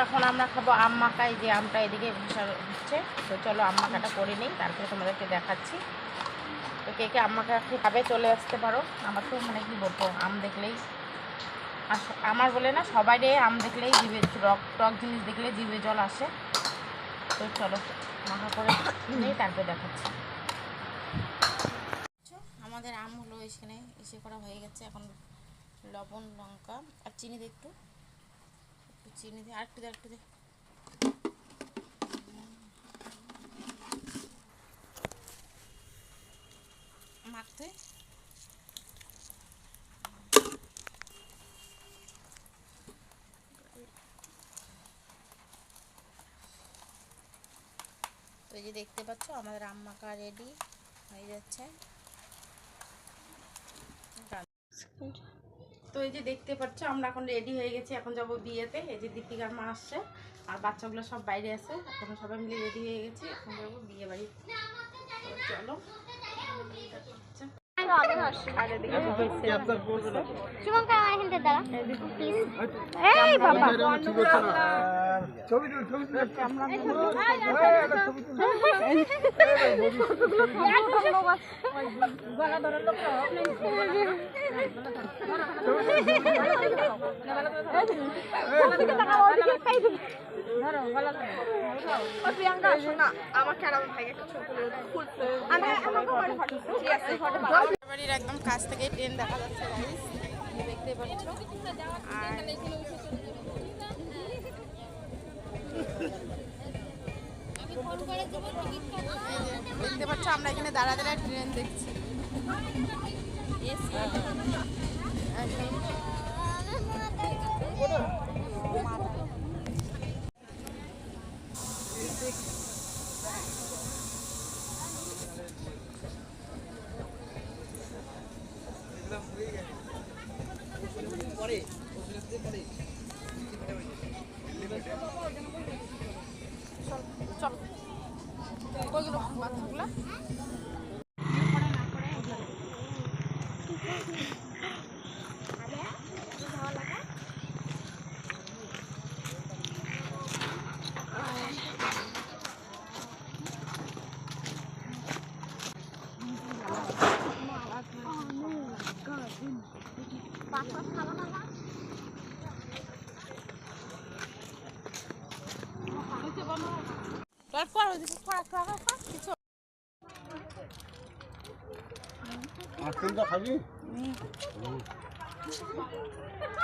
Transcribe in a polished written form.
এখন আমরা খাবো আম মাখাই, যে আমটা এদিকে ঘষা হচ্ছে। তো চলো আম মাখাটা করে নিই, তারপরে তোমাদেরকে দেখাচ্ছি। তো কে কে আম মাখা খাবে চলে আসতে পারো। আমার তো মানে কি বলবো, আম দেখলেই, আমার বলে না, সবাই আম দেখলেই জিভে টক জিনিস দেখলে জিভে জল আসে। তো চলো মাখা করে নেই, তারপরে দেখাচ্ছি। আমাদের আম হলো এখানে এসে করা হয়ে গেছে। এখন লবণ, লঙ্কা আর চিনি দিয়ে একটু চিনি দিয়ে আরেকটু দে মাখতে। তো এই যে দেখতে পাচ্ছ আমাদের আম মাখা রেডি হয়ে যাচ্ছে। তো এই যে দেখতে পাচ্ছ আমরা এখন রেডি হয়ে গেছি, এখন যাবো বিয়েতে। এই যে দীপিকার মা আসছে আর বাচ্চাগুলো সব বাইরে আছে, এখন সবাই মিলে রেডি হয়ে গেছি, এখন যাবো বিয়ে বাড়ি। তো চলো প্রিয়াঙ্কা শোনা আমাকে আর আমার ভাইকে একটা ছবি বাড়ির একদম কাছ থেকে ট্রেন দেখা যাচ্ছে, গাইস দেখতে পাচ্ছ। আর দেখতে পাচ্ছ আমরা এখানে দাঁড়া ট্রেন দেখছি। চল ওইগুলো বাচ্চাগুলো কিছু খাবি